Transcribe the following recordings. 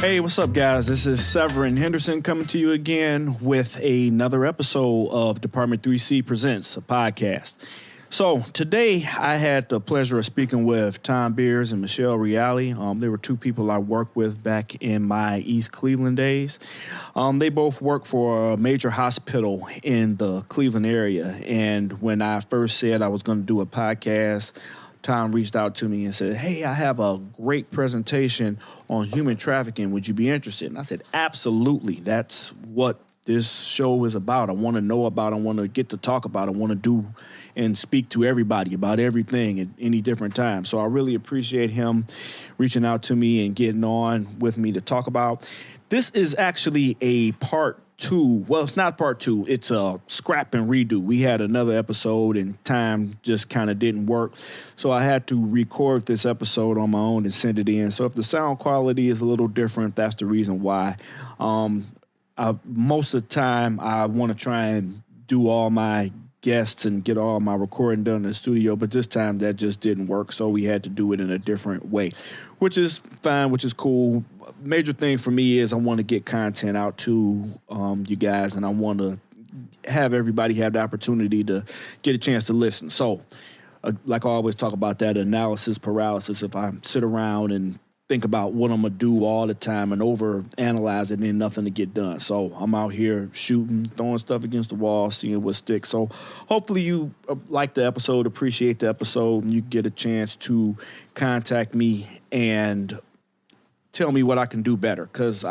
Hey, what's up, guys? This is Severen Henderson coming to you again with another episode of Department 3C Presents, a podcast. So today I had the pleasure of speaking with Tom Beers and Michelle Reale. They were two people I worked with back in my East Cleveland days. They both work for a major hospital in the Cleveland area. And when I first said I was going to do a podcast, Tom reached out to me and said, hey, I have a great presentation on human trafficking. Would you be interested? And I said, absolutely. That's what this show is about. I want to know about it. I want to get to talk about it. I want to do and speak to everybody about everything at any different time. So I really appreciate him reaching out to me and getting on with me to talk about. This is actually a part two. Well, it's not part two. It's a scrap and redo. We had another episode and time just kind of didn't work. So I had to record this episode on my own and send it in. So if the sound quality is a little different, that's the reason why. Most of the time I want to try and do all my guests and get all my recording done in the studio, but this time that just didn't work, so we had to do it in a different way, which is fine, which is cool. Major thing for me is I want to get content out to you guys, and I want to have everybody have the opportunity to get a chance to listen. So like I always talk about that analysis paralysis. If I sit around and think about what I'm going to do all the time and over-analyze it and then nothing to get done. So I'm out here shooting, throwing stuff against the wall, seeing what sticks. So hopefully you like the episode, appreciate the episode, and you get a chance to contact me and tell me what I can do better. Because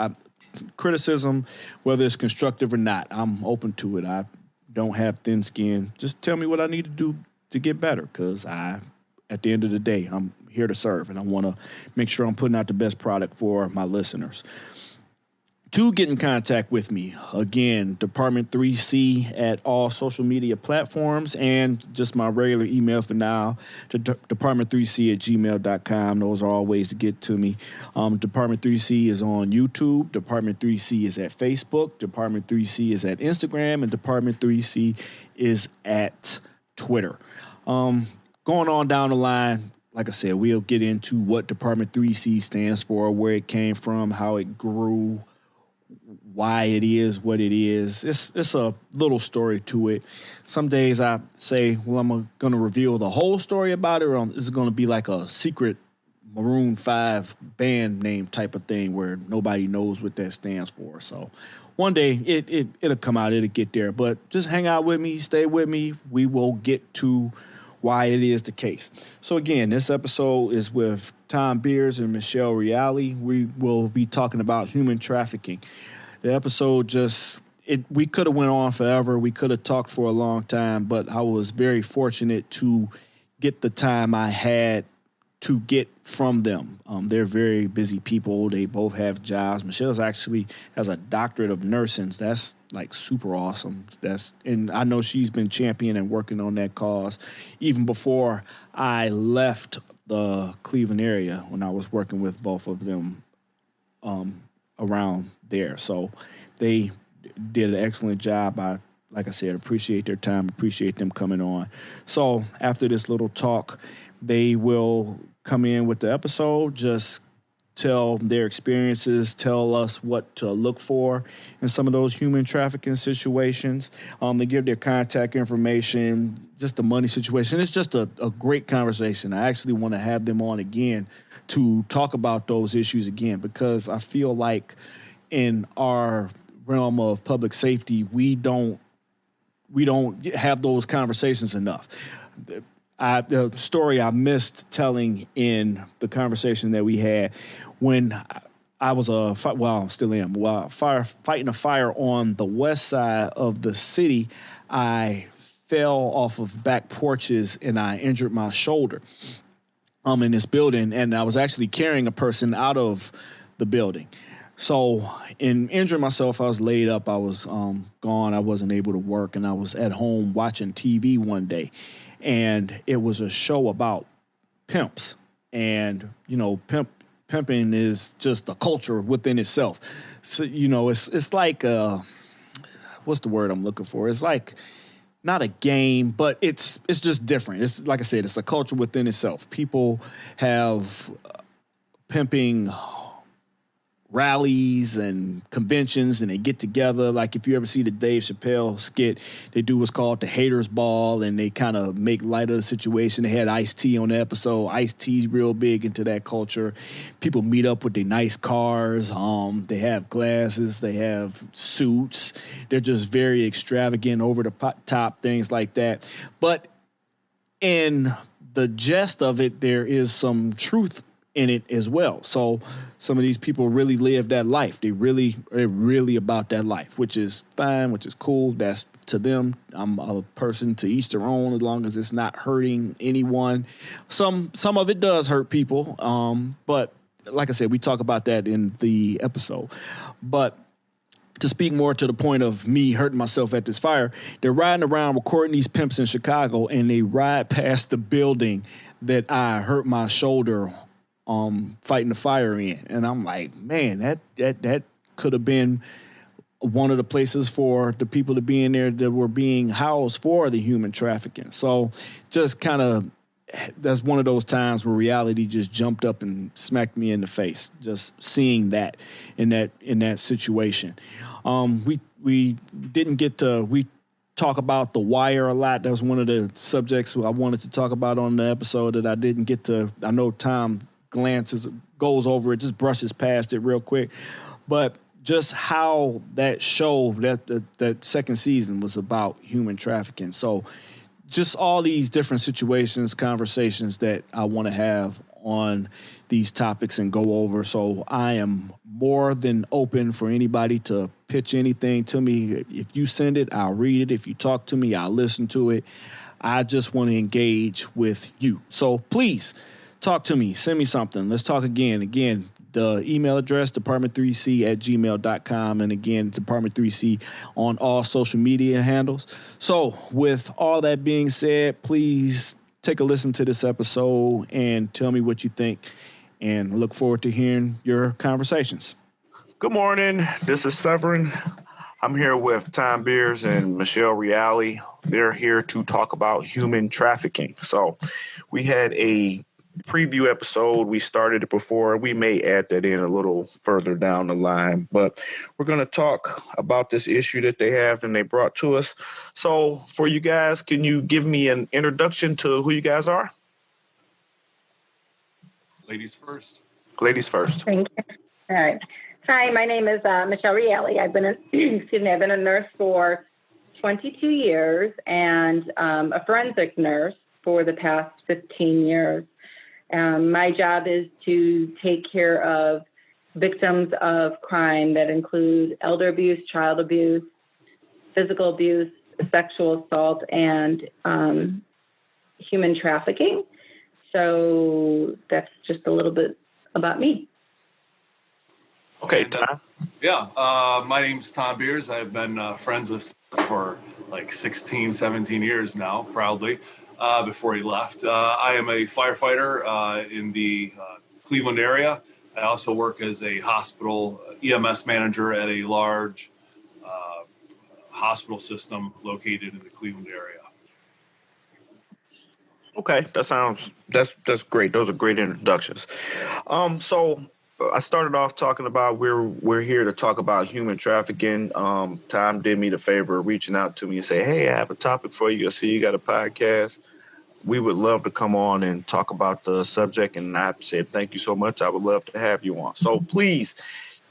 criticism, whether it's constructive or not, I'm open to it. I don't have thin skin. Just tell me what I need to do to get better, because at the end of the day, I'm here to serve, and I want to make sure I'm putting out the best product for my listeners. To get in contact with me, again, Department 3C at all social media platforms, and just my regular email for now, to department3c@gmail.com. Those are all ways to get to me. Department 3C is on YouTube. Department 3C is at Facebook. Department 3C is at Instagram, and Department 3C is at Twitter. Going on down the line, like I said, we'll get into what Department 3C stands for, where it came from, how it grew, why it is what it is. It's a little story to it. Some days I say, well, I'm going to reveal the whole story about it, or is it going to be like a secret Maroon 5 band name type of thing where nobody knows what that stands for. So one day it'll come out, it'll get there. But just hang out with me, stay with me. We will get to why it is the case. So again, this episode is with Tom Beers and Michelle Reale. We will be talking about human trafficking. The episode we could have went on forever. We could have talked for a long time, but I was very fortunate to get the time I had to get from them. They're very busy people. They both have jobs. Michelle's actually has a doctorate of nursing. That's like super awesome. And I know she's been championing and working on that cause even before I left the Cleveland area, when I was working with both of them around there. So they did an excellent job. Like I said, appreciate their time, appreciate them coming on. So after this little talk, they will come in with the episode, just tell their experiences, tell us what to look for in some of those human trafficking situations. They give their contact information, just the money situation. It's just a great conversation. I actually want to have them on again to talk about those issues again, because I feel like in our realm of public safety, we don't have those conversations enough. The story I missed telling in the conversation that we had, when I was still am, fighting a fire on the west side of the city, I fell off of back porches and I injured my shoulder in this building, and I was actually carrying a person out of the building. So in injuring myself, I was laid up, I was gone, I wasn't able to work, and I was at home watching TV one day. And it was a show about pimps. And, pimping is just a culture within itself. So, it's like, what's the word I'm looking for? It's like not a game, but it's just different. It's like I said, it's a culture within itself. People have pimping rallies and conventions, and they get together. Like if you ever see the Dave Chappelle skit, they do what's called the haters ball, and they kind of make light of the situation. They had Ice-T on the episode. Ice-T's real big into that culture. People meet up with their nice cars. They have glasses. They have suits. They're just very extravagant, over the top, things like that. But in the gist of it, there is some truth in it as well. So some of these people really live that life. They're really about that life, which is fine, which is cool. That's to them. I'm a person, to each their own, as long as it's not hurting anyone. Some of it does hurt people. But like I said, we talk about that in the episode. But to speak more to the point of me hurting myself at this fire, they're riding around recording these pimps in Chicago, and they ride past the building that I hurt my shoulder fighting the fire in. And I'm like, man, that could have been one of the places for the people to be in there that were being housed for the human trafficking. So just kind of, that's one of those times where reality just jumped up and smacked me in the face, just seeing that in that situation. We didn't get to, we talk about The Wire a lot. That was one of the subjects I wanted to talk about on the episode that I didn't get to. I know Tom goes over it, just brushes past it real quick. But just how that show, that second season was about human trafficking. So just all these different situations, conversations that I want to have on these topics and go over. So I am more than open for anybody to pitch anything to me. If you send it, I'll read it. If you talk to me, I'll listen to it. I just want to engage with you. So please talk to me. Send me something. Let's talk again. Again, the email address, department3c@gmail.com. And again, Department3c on all social media handles. So with all that being said, please take a listen to this episode and tell me what you think, and look forward to hearing your conversations. Good morning. This is Severen. I'm here with Tom Beers and Michelle Reale. They're here to talk about human trafficking. So we had a preview episode. We started it before. We may add that in a little further down the line, but we're going to talk about this issue that they have and they brought to us. So for you guys, can you give me an introduction to who you guys are? Ladies first. Ladies first. Thank you. All right. Hi, my name is Michelle Reale. I've been a nurse for 22 years and a forensic nurse for the past 15 years. My job is to take care of victims of crime that include elder abuse, child abuse, physical abuse, sexual assault, and human trafficking. So that's just a little bit about me. Okay, Tom. My name's Tom Beers. I've been friends with for like 16, 17 years now, proudly. Before he left. I am a firefighter in the Cleveland area. I also work as a hospital EMS manager at a large hospital system located in the Cleveland area. Okay, that's great. Those are great introductions. So I started off talking about we're here to talk about human trafficking. Tom did me the favor of reaching out to me and say, hey, I have a topic for you. I see you got a podcast. We would love to come on and talk about the subject. And I said, thank you so much. I would love to have you on. So please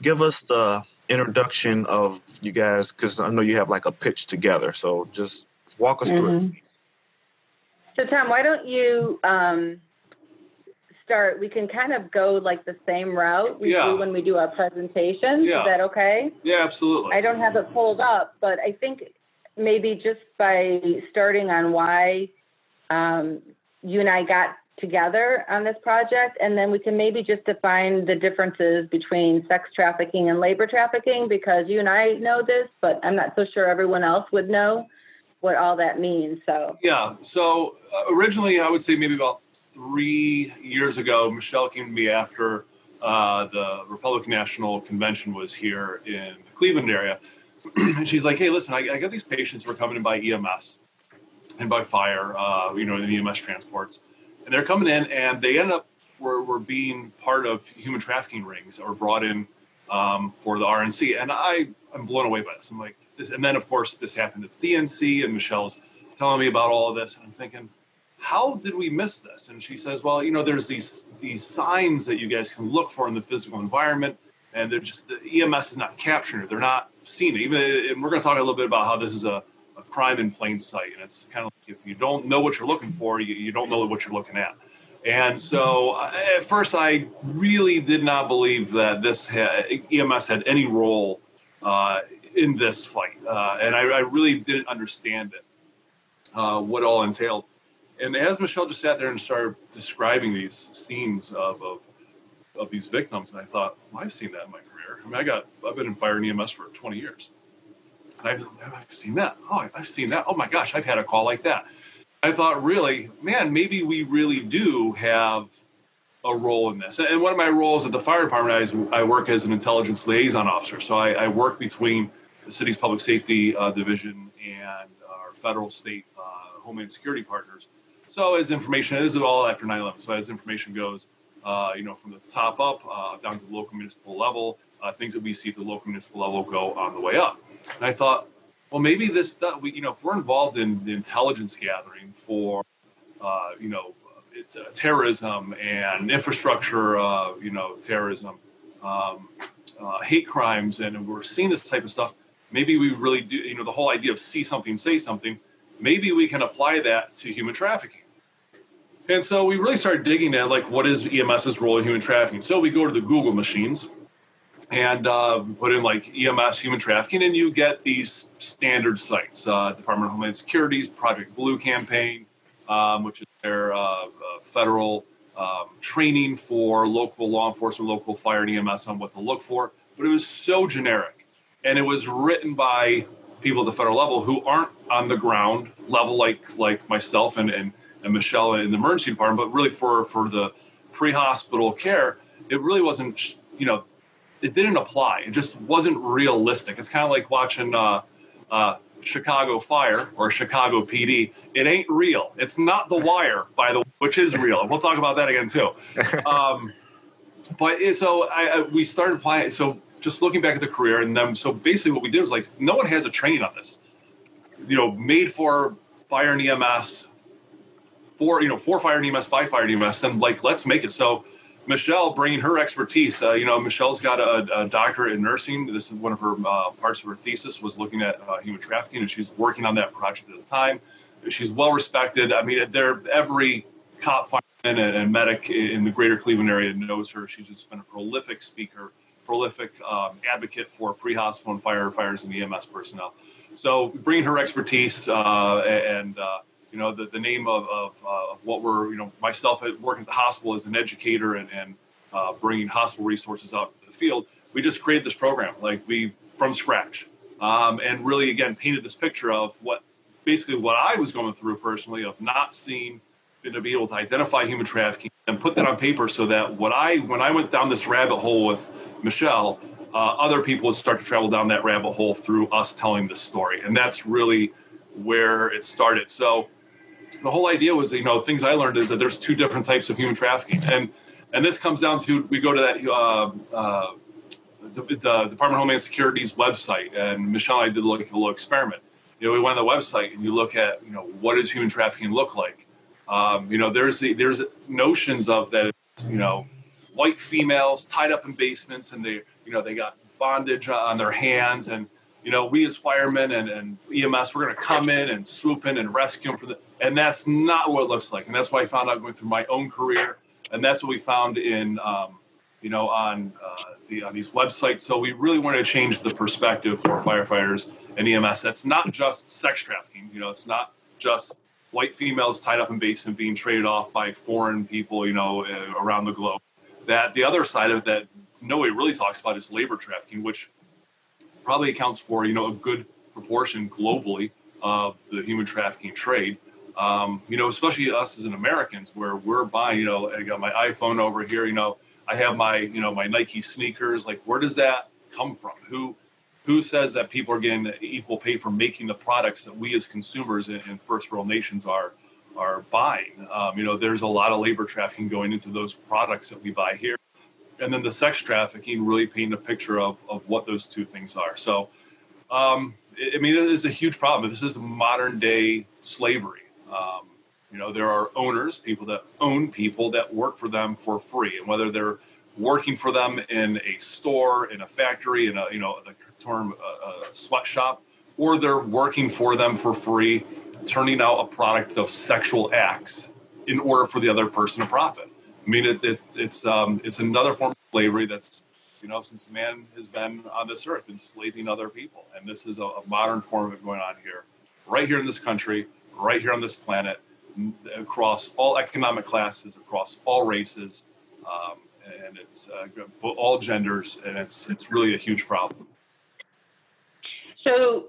give us the introduction of you guys, because I know you have like a pitch together. So just walk us through it. So Tom, why don't you start? We can kind of go like the same route we do when we do our presentations. Yeah. Is that okay? Yeah, absolutely. I don't have it pulled up, but I think maybe just by starting on why you and I got together on this project, and then we can maybe just define the differences between sex trafficking and labor trafficking, because you and I know this, but I'm not so sure everyone else would know what all that means. So originally I would say maybe about 3 years ago, Michelle came to me after the Republican National Convention was here in the Cleveland area. And she's like, hey, listen, I got these patients who are coming in by EMS and by fire, in the EMS transports. And they're coming in and they end up, were being part of human trafficking rings, or brought in for the RNC. And I'm blown away by this. I'm like, this, and then of course this happened at the DNC, and Michelle's telling me about all of this, and I'm thinking, how did we miss this? And she says, well, there's these signs that you guys can look for in the physical environment, and they're just, the EMS is not capturing it. They're not seeing it. And we're going to talk a little bit about how this is a crime in plain sight. And it's kind of like, if you don't know what you're looking for, you don't know what you're looking at. And so at first, I really did not believe that EMS had any role in this fight. And I really didn't understand it, what it all entailed. And as Michelle just sat there and started describing these scenes of these victims, and I thought, well, I've seen that in my career. I mean, I've been in fire and EMS for 20 years. And I've seen that. Oh, I've seen that. Oh my gosh, I've had a call like that. I thought, really, man, maybe we really do have a role in this. And one of my roles at the fire department, I work as an intelligence liaison officer. So I work between the city's public safety division and our federal, state, homeland security partners. So as information, this is all after 9/11. So as information goes, from the top up down to the local municipal level, things that we see at the local municipal level go on the way up. And I thought, well, maybe this stuff, if we're involved in the intelligence gathering for, terrorism and infrastructure, terrorism, hate crimes, and we're seeing this type of stuff, maybe we really do, the whole idea of see something, say something, maybe we can apply that to human trafficking. And so we really started digging at, like, what is EMS's role in human trafficking? So we go to the Google machines and put in, like, EMS human trafficking, and you get these standard sites. Department of Homeland Security's Project Blue campaign, which is their federal training for local law enforcement, local fire and EMS on what to look for. But it was so generic. And it was written by people at the federal level who aren't on the ground level like myself and Michelle in the emergency department, but really for the pre-hospital care, it really wasn't, it didn't apply. It just wasn't realistic. It's kind of like watching Chicago Fire or Chicago PD. It ain't real. It's not The Wire, by the way, which is real. We'll talk about that again too. We started applying it. So just looking back at the career, and then so basically what we did was, like, no one has a training on this, made for fire and EMS, for fire and EMS, by fire and EMS, and, like, let's make it. So Michelle bringing her expertise, Michelle's got a doctorate in nursing. This is one of her parts of her thesis was looking at human trafficking, and she's working on that project at the time. She's well respected. I mean, every cop, fireman, and medic in the greater Cleveland area knows her. She's just been a prolific speaker, prolific advocate for pre-hospital and firefighters and EMS personnel. So bringing her expertise the name of what we're, myself working at the hospital as an educator and bringing hospital resources out to the field, we just created this program, from scratch, and really, again, painted this picture of what I was going through personally, of not seeing, and to be able to identify human trafficking and put that on paper so that when I went down this rabbit hole with Michelle, other people would start to travel down that rabbit hole through us telling this story. And that's really where it started. So the whole idea was, things I learned is that there's two different types of human trafficking. And this comes down to, we go to that the Department of Homeland Security's website, and Michelle and I did a little experiment. We went on the website and you look at, what does human trafficking look like? There's notions of that, white females tied up in basements, and they got bondage on their hands, and we as firemen and EMS, we're going to come in and swoop in and rescue them and that's not what it looks like. And that's why I found out going through my own career. And that's what we found in, on these websites. So we really wanted to change the perspective for firefighters and EMS. That's not just sex trafficking. It's not just white females tied up in basement being traded off by foreign people, around the globe. That the other side of it that nobody really talks about is labor trafficking, which probably accounts for, a good proportion globally of the human trafficking trade. Especially us as Americans, where we're buying, I got my iPhone over here, I have my, my Nike sneakers. Like, where does that come from? Who says that people are getting equal pay for making the products that we as consumers in first world nations are buying? There's a lot of labor trafficking going into those products that we buy here. and then the sex trafficking really paint a picture of what those two things are. So, it is a huge problem. This is modern day slavery. There are owners, people that own people that work for them for free, and whether they're working for them in a store, in a factory, in the term a sweatshop, or they're working for them for free, turning out a product of sexual acts in order for the other person to profit. It's another form of slavery that's, since man has been on this earth, enslaving other people. And this is a modern form of it going on here, right here in this country, right here on this planet, across all economic classes, across all races, and it's all genders, and it's really a huge problem. So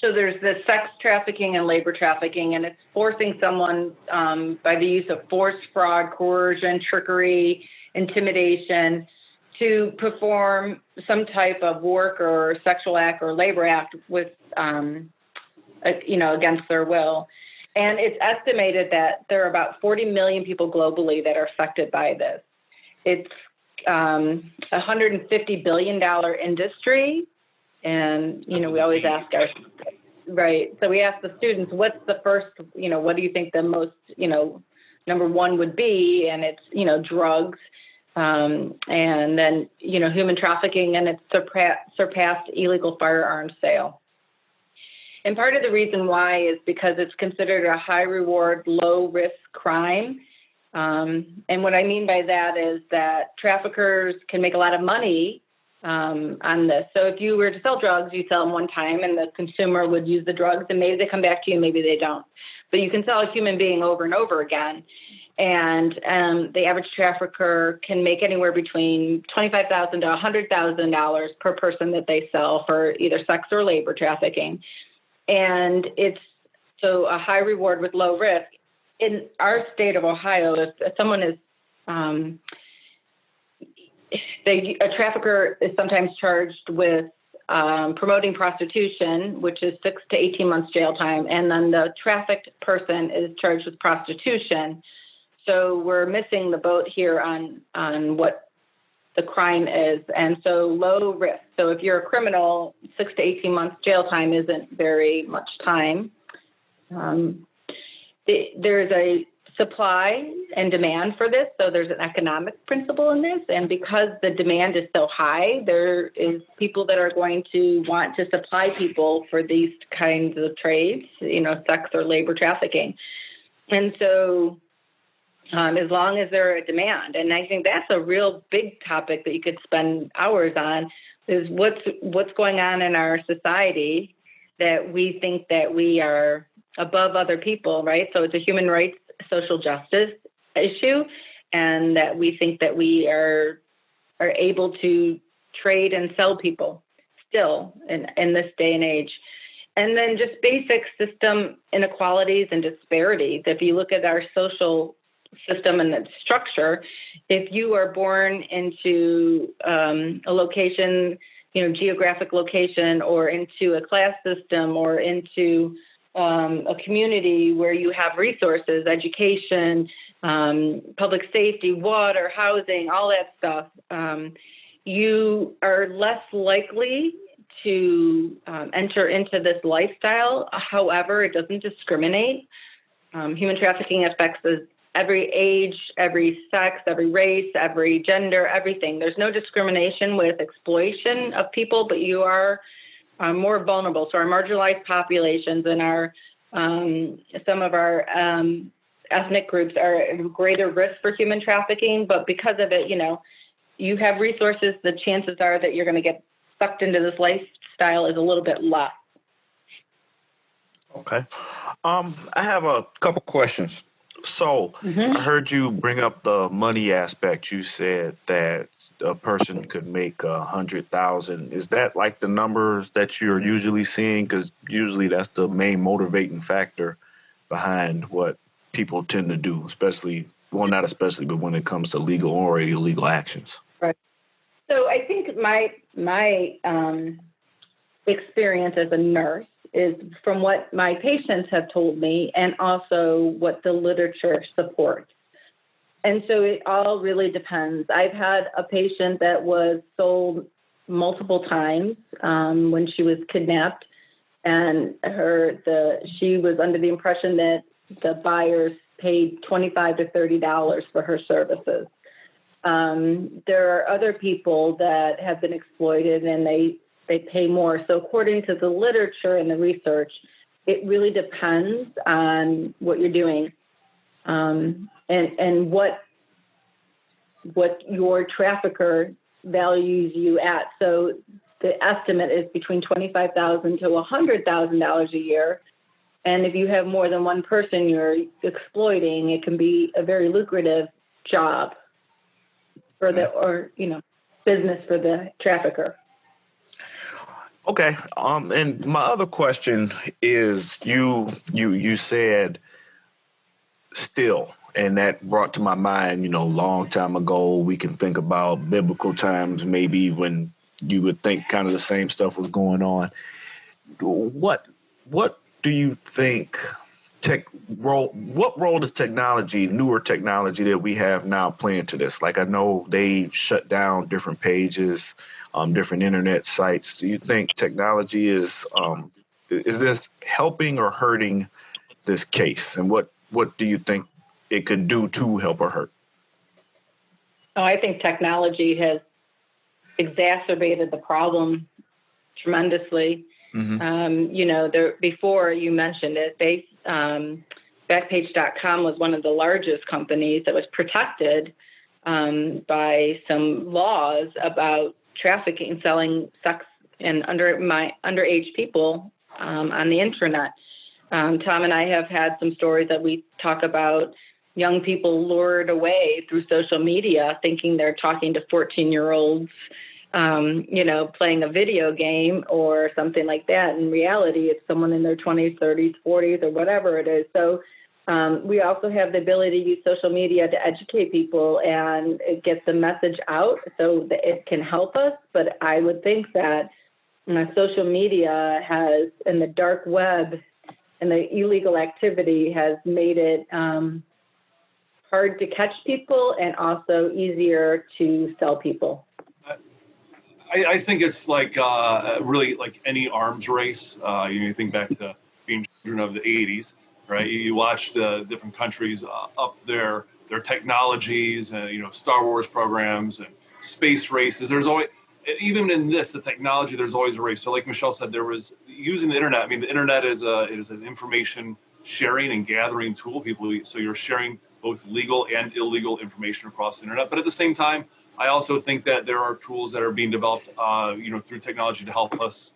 there's the sex trafficking and labor trafficking, and it's forcing someone by the use of force, fraud, coercion, trickery, intimidation to perform some type of work or sexual act or labor act with, against their will. And it's estimated that there are about 40 million people globally that are affected by this. It's $150 billion industry. And, we always ask right. So we ask the students, what's the first, what do you think the most, number one would be? And it's, drugs, and then, human trafficking, and it's surpassed illegal firearms sale. And part of the reason why is because it's considered a high reward, low risk crime. And what I mean by that is that traffickers can make a lot of money on this. So if you were to sell drugs, you sell them one time and the consumer would use the drugs, and maybe they come back to you, maybe they don't. But you can sell a human being over and over again. And the average trafficker can make anywhere between $25,000 to $100,000 per person that they sell for either sex or labor trafficking. And it's so a high reward with low risk. In our state of Ohio, if someone is a trafficker is sometimes charged with promoting prostitution, which is 6 to 18 months jail time, and then the trafficked person is charged with prostitution. So we're missing the boat here on what the crime is, and so low risk. So if you're a criminal, 6 to 18 months jail time isn't very much time. There's a supply and demand for this, so there's an economic principle in this, and because the demand is so high, there is people that are going to want to supply people for these kinds of trades, sex or labor trafficking. And so as long as there's a demand, and I think that's a real big topic that you could spend hours on, is what's going on in our society that we think that we are above other people, right? So it's a human rights, social justice issue, and that we think that we are able to trade and sell people still in this day and age. And then just basic system inequalities and disparities. If you look at our social system and its structure, if you are born into a location, geographic location, or into a class system, or into a community where you have resources, education, public safety, water, housing, all that stuff, you are less likely to enter into this lifestyle. However, it doesn't discriminate. Human trafficking affects every age, every sex, every race, every gender, everything. There's no discrimination with exploitation of people, but you are more vulnerable. So our marginalized populations and our some of our ethnic groups are at greater risk for human trafficking. But because of it, you have resources, the chances are that you're going to get sucked into this lifestyle is a little bit less. Okay. I have a couple questions. So I heard you bring up the money aspect. You said that a person could make $100,000. Is that like the numbers that you're usually seeing? Because usually that's the main motivating factor behind what people tend to do, not especially, but when it comes to legal or illegal actions. Right. So I think my experience as a nurse is from what my patients have told me and also what the literature supports. And so it all really depends. I've had a patient that was sold multiple times when she was kidnapped, and she was under the impression that the buyers paid $25 to $30 for her services. There are other people that have been exploited, and they pay more. So according to the literature and the research, it really depends on what you're doing. And what your trafficker values you at. So the estimate is between $25,000 to $100,000 a year. And if you have more than one person you're exploiting, it can be a very lucrative job for business for the trafficker. Okay. And my other question is, you said still, and that brought to my mind, long time ago, we can think about biblical times, maybe when you would think kind of the same stuff was going on. What do you think what role does newer technology that we have now play into this? Like, I know they shut down different pages, different internet sites. Do you think technology is this helping or hurting this case? And what do you think it could do to help or hurt? Oh, I think technology has exacerbated the problem tremendously. Mm-hmm. Before you mentioned it, Backpage.com was one of the largest companies that was protected by some laws about trafficking, selling sex and underage people on the internet. Tom and I have had some stories that we talk about young people lured away through social media thinking they're talking to 14-year-olds, playing a video game or something like that. In reality, it's someone in their 20s, 30s, 40s, or whatever it is. So we also have the ability to use social media to educate people and get the message out so that it can help us. But I would think that social media has, and the dark web and the illegal activity has made it hard to catch people and also easier to sell people. I think it's like really like any arms race. You think back to being children of the 80s, right? You watch the different countries up their technologies and, Star Wars programs and space races. There's always, even in this, the technology, there's always a race. So like Michelle said, there was using the internet. I mean, the internet is an information sharing and gathering tool. So you're sharing both legal and illegal information across the internet. But at the same time, I also think that there are tools that are being developed, through technology to help us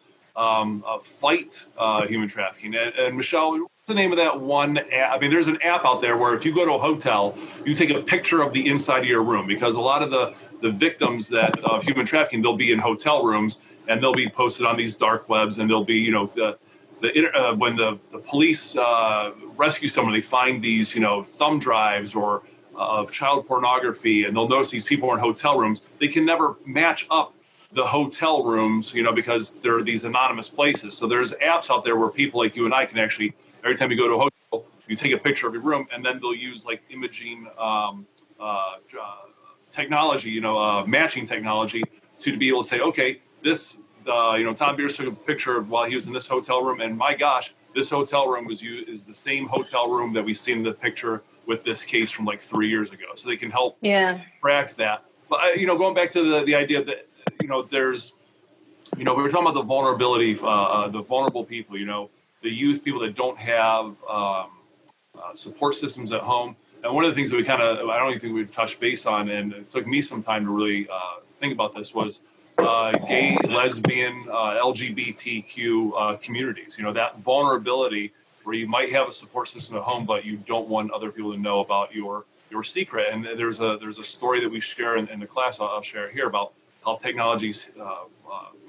fight human trafficking. And Michelle, what's the name of that one app? I mean, there's an app out there where if you go to a hotel, you take a picture of the inside of your room, because a lot of the victims of human trafficking, they'll be in hotel rooms and they'll be posted on these dark webs, and they'll be, when the police rescue someone, they find these, thumb drives or of child pornography, and they'll notice these people are in hotel rooms. They can never match up the hotel rooms, because there are these anonymous places. So there's apps out there where people like you and I can actually, every time you go to a hotel, you take a picture of your room, and then they'll use like imaging technology, matching technology to be able to say, okay, this, Tom Beers took a picture while he was in this hotel room, and my gosh, this hotel room is the same hotel room that we seen in the picture with this case from like 3 years ago. So they can help track that. But, going back to the idea that, there's, we were talking about the vulnerability, the vulnerable people, the youth, people that don't have support systems at home. And one of the things that I don't even think we've touched base on, and it took me some time to really think about this, was gay, lesbian, LGBTQ communities. That vulnerability where you might have a support system at home, but you don't want other people to know about your secret. And there's a story that we share in the class. I'll share here about how technologies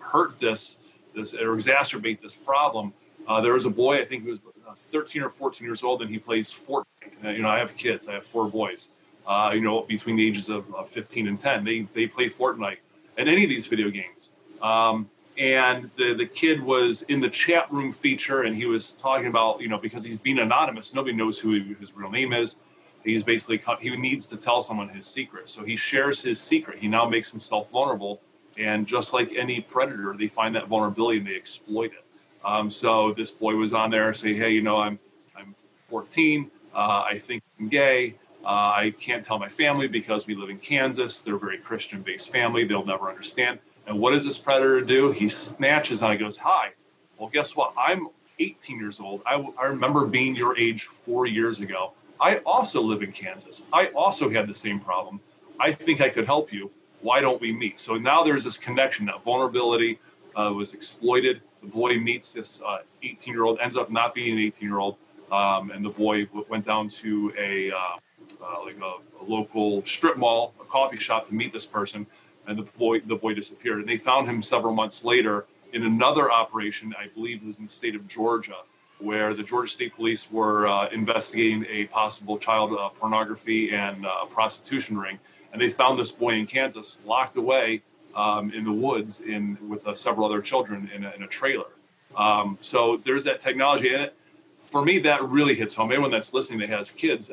hurt this or exacerbate this problem. There was a boy, I think he was 13 or 14 years old, and he plays Fortnite. I have kids. I have 4 boys. Between the ages of 15 and 10, they play Fortnite and any of these video games. And the kid was in the chat room feature, and he was talking about, because he's being anonymous, nobody knows who his real name is. He needs to tell someone his secret. So he shares his secret. He now makes himself vulnerable. And just like any predator, they find that vulnerability and they exploit it. So this boy was on there saying, hey, I'm 14. I think I'm gay. I can't tell my family because we live in Kansas. They're a very Christian-based family. They'll never understand. And what does this predator do? He snatches on it and goes, hi. Well, guess what? I'm 18 years old. I remember being your age 4 years ago. I also live in Kansas. I also had the same problem. I think I could help you. Why don't we meet? So now there's this connection. That vulnerability was exploited. The boy meets this 18-year-old, ends up not being an 18-year-old. And the boy went down to a local strip mall, a coffee shop to meet this person. And the boy disappeared. And they found him several months later in another operation, I believe it was in the state of Georgia, where the Georgia State Police were investigating a possible child pornography and prostitution ring. And they found this boy in Kansas locked away in the woods with several other children in a trailer. So there's that technology in it. For me, that really hits home. Anyone that's listening that has kids,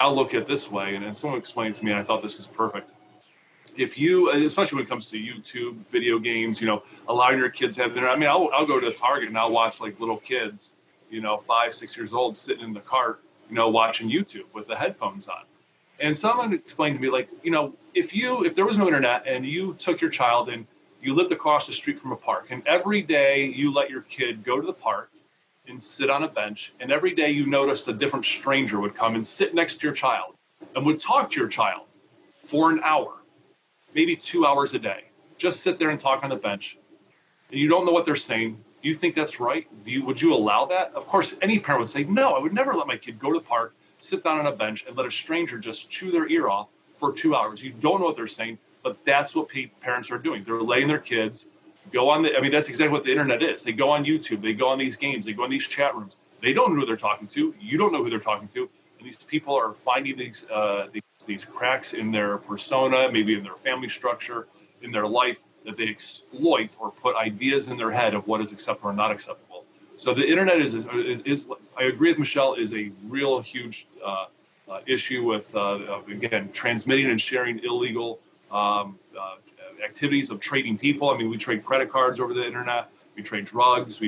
I'll look at it this way. And someone explained to me, and I thought this is perfect. If you, especially when it comes to YouTube, video games, allowing your kids to have dinner. I mean, I'll go to Target and I'll watch like little kids, 5, 6 years old, sitting in the cart, watching YouTube with the headphones on. And someone explained to me, like, if there was no internet and you took your child and you lived across the street from a park, and every day you let your kid go to the park and sit on a bench, and every day you noticed a different stranger would come and sit next to your child and would talk to your child for an hour, maybe 2 hours a day, just sit there and talk on the bench, and you don't know what they're saying. Do you think that's right? Would you allow that? Of course, any parent would say, no, I would never let my kid go to the park, sit down on a bench, and let a stranger just chew their ear off for 2 hours. You don't know what they're saying, but that's what parents are doing. They're letting their kids go on that's exactly what the internet is. They go on YouTube, they go on these games, they go on these chat rooms. They don't know who they're talking to. You don't know who they're talking to. And these people are finding these cracks in their persona, maybe in their family structure, in their life, that they exploit or put ideas in their head of what is acceptable or not acceptable. So the internet is I agree with Michelle, is a real huge issue with, again, transmitting and sharing illegal activities of trading people. I mean, we trade credit cards over the internet, we trade drugs,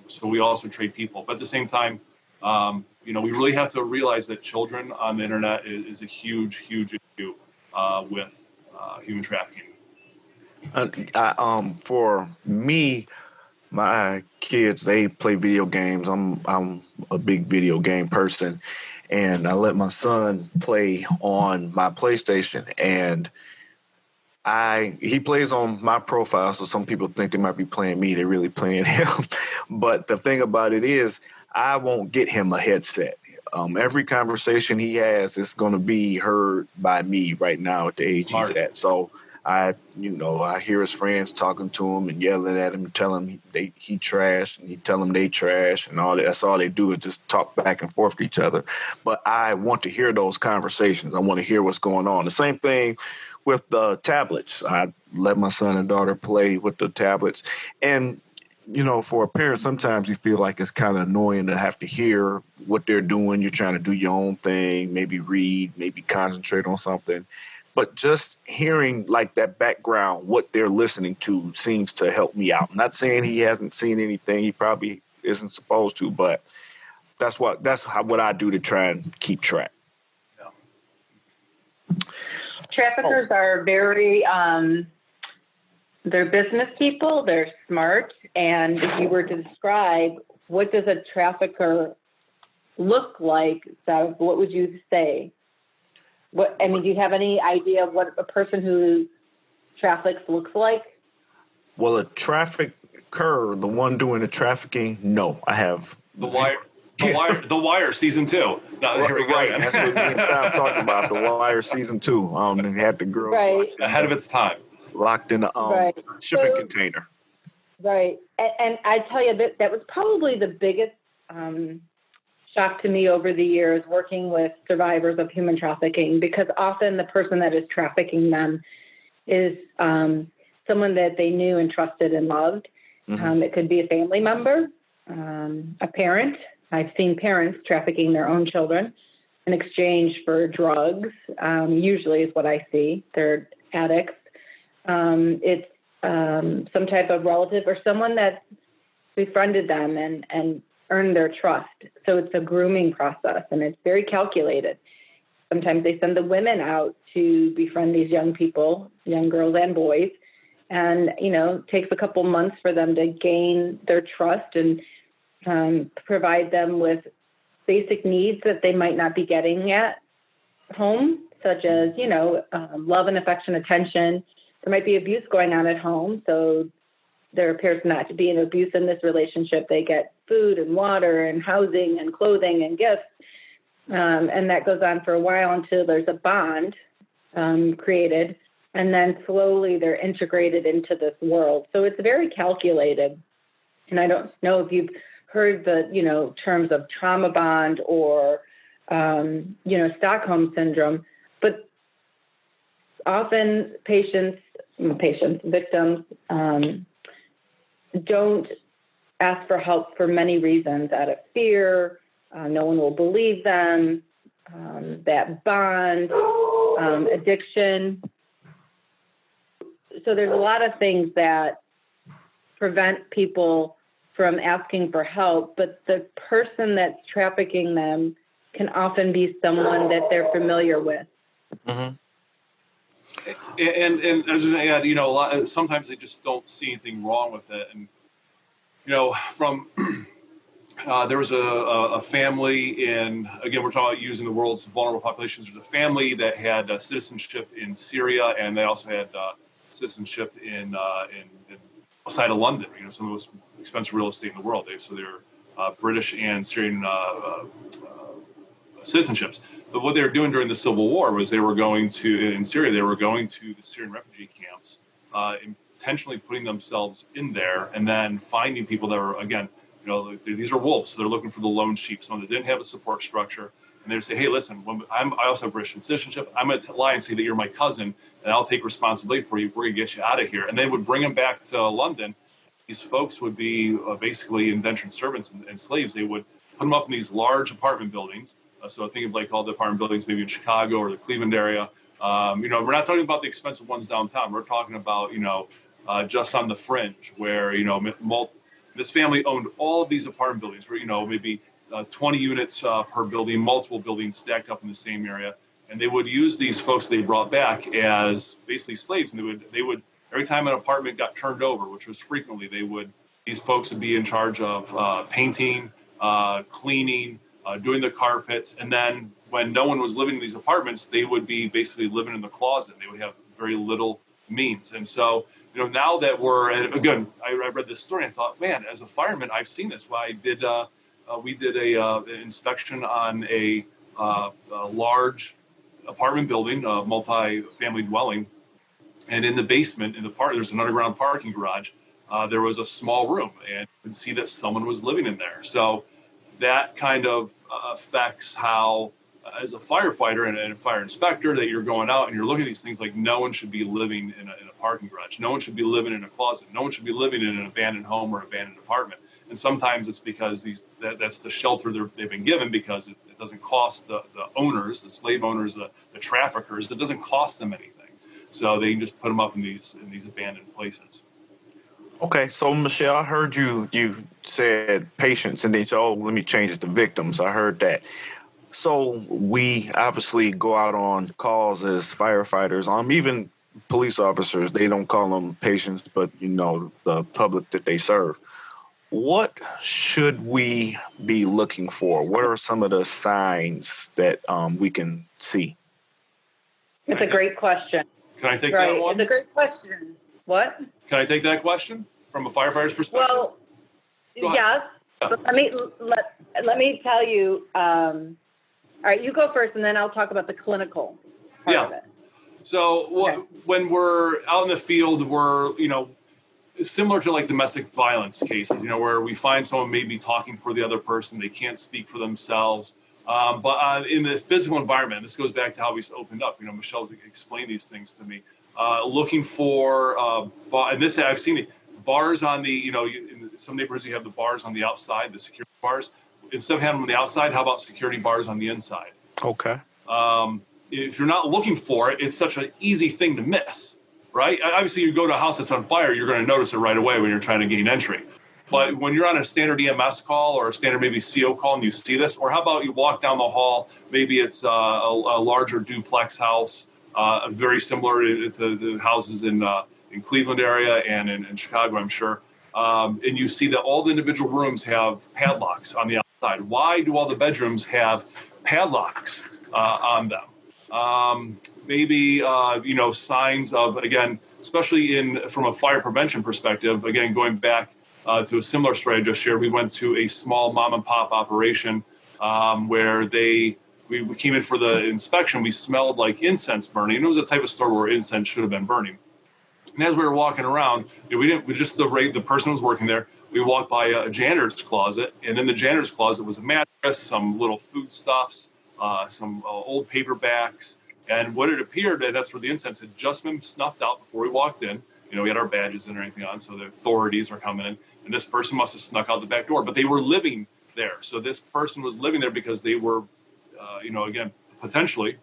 so we also trade people. But at the same time, we really have to realize that children on the internet is a huge, huge issue with human trafficking. For me, my kids, they play video games. I'm a big video game person, and I let my son play on my PlayStation, and he plays on my profile, so some people think they might be playing me. They're really playing him. But the thing about it is, I won't get him a headset. Every conversation he has is going to be heard by me right now at the age he's at. So I hear his friends talking to him and yelling at him and telling him he trash, and he tell them they trash and all that. That's all they do is just talk back and forth to each other. But I want to hear those conversations. I want to hear what's going on. The same thing with the tablets. I let my son and daughter play with the tablets. And, for a parent, sometimes you feel like it's kind of annoying to have to hear what they're doing. You're trying to do your own thing, maybe read, maybe concentrate on something. But just hearing like that background, what they're listening to, seems to help me out. I'm not saying he hasn't seen anything he probably isn't supposed to, but that's what I do to try and keep track. Yeah. Traffickers are very, they're business people, they're smart. And if you were to describe what does a trafficker look like, so what would you say? Do you have any idea of what a person who traffics looks like? Well, a trafficker, the one doing the trafficking, no, I have. The Wire season 2. No, here we go. Right, that's what me and Tom talking about. The Wire season 2. They had the girls ahead of its time, locked in a shipping container. Right, and I tell you that was probably the biggest shock to me over the years working with survivors of human trafficking, because often the person that is trafficking them is someone that they knew and trusted and loved. Mm-hmm. It could be a family member, a parent. I've seen parents trafficking their own children. in exchange for drugs, usually is what I see. They're addicts. It's some type of relative or someone that's befriended them and earned their trust. So it's a grooming process, and it's very calculated. Sometimes they send the women out to befriend these young people, young girls and boys, and, it takes a couple months for them to gain their trust and provide them with basic needs that they might not be getting at home, such as, love and affection, attention. There might be abuse going on at home, so there appears not to be an abuse in this relationship. They get food and water and housing and clothing and gifts, and that goes on for a while until there's a bond created, and then slowly they're integrated into this world. So it's very calculated, and I don't know if you've heard the terms of trauma bond or Stockholm syndrome, but often victims don't ask for help for many reasons, out of fear, no one will believe them, that bond, addiction. So there's a lot of things that prevent people from asking for help, but the person that's trafficking them can often be someone that they're familiar with. Mm-hmm. And I was going to add, sometimes they just don't see anything wrong with it. And, there was a family again, we're talking about using the world's vulnerable populations. There's a family that had citizenship in Syria, and they also had citizenship in outside of London, some of the most expensive real estate in the world. So they're British and Syrian citizenships. But what they were doing during the civil war was in Syria, they were going to the Syrian refugee camps, intentionally putting themselves in there and then finding people that were, again, these are wolves. So they're looking for the lone sheep, someone that didn't have a support structure. And they would say, hey, listen, I also have British citizenship. I'm going to lie and say that you're my cousin, and I'll take responsibility for you. We're going to get you out of here. And they would bring them back to London. These folks would be basically indentured servants and slaves. They would put them up in these large apartment buildings. So think of like all the apartment buildings, maybe in Chicago or the Cleveland area. We're not talking about the expensive ones downtown. We're talking about, just on the fringe where, this family owned all of these apartment buildings where, maybe 20 units per building, multiple buildings stacked up in the same area. And they would use these folks they brought back as basically slaves. And they would every time an apartment got turned over, which was frequently, these folks would be in charge of painting, cleaning, doing the carpets. And then when no one was living in these apartments, they would be basically living in the closet. They would have very little means. And so, now that again, I read this story and I thought, man, as a fireman, I've seen this. Well, we did an inspection on a large apartment building, a multi-family dwelling. And in the basement, there's an underground parking garage. There was a small room, and you could see that someone was living in there. So that kind of affects how, as a firefighter and a fire inspector, that you're going out and you're looking at these things like no one should be living in a parking garage. No one should be living in a closet. No one should be living in an abandoned home or abandoned apartment. And sometimes it's because that's the shelter they've been given, because it doesn't cost the owners, the slave owners, the traffickers, it doesn't cost them anything. So they just put them up in these abandoned places. Okay, so Michelle, I heard you said patients, and then you said, let me change it to victims. I heard that. So we obviously go out on calls as firefighters, even police officers. They don't call them patients, but the public that they serve. What should we be looking for? What are some of the signs that we can see? It's a great question. Can I take that one? It's a great question. What? Can I take that question from a firefighter's perspective? Well, yes. But let me tell you. All right, you go first, and then I'll talk about the clinical part of it. So when we're out in the field, we're similar to like domestic violence cases, where we find someone maybe talking for the other person, they can't speak for themselves. But in the physical environment, this goes back to how we opened up. Michelle's explained these things to me. Looking for, and this I've seen it, bars on the, in some neighborhoods you have the bars on the outside, the security bars. Instead of having them on the outside, how about security bars on the inside? Okay. If you're not looking for it, it's such an easy thing to miss, right? Obviously, you go to a house that's on fire, you're going to notice it right away when you're trying to gain entry. But when you're on a standard EMS call or a standard maybe CO call and you see this, or how about you walk down the hall, maybe it's a larger duplex house, very similar to the houses in Cleveland area and in Chicago, I'm sure. And you see that all the individual rooms have padlocks on the outside. Why do all the bedrooms have padlocks on them? Maybe signs of, again, especially from a fire prevention perspective, again, going back to a similar story I just shared, we went to a small mom and pop operation where we came in for the inspection. We smelled like incense burning. It was a type of store where incense should have been burning. And as we were walking around, the person was working there. We walked by a janitor's closet, and in the janitor's closet was a mattress, some little foodstuffs, some old paperbacks, and what it appeared, and that's where the incense had just been snuffed out before we walked in. We had our badges and everything on, so the authorities are coming in, and this person must have snuck out the back door, but they were living there. So this person was living there because they were, again, potentially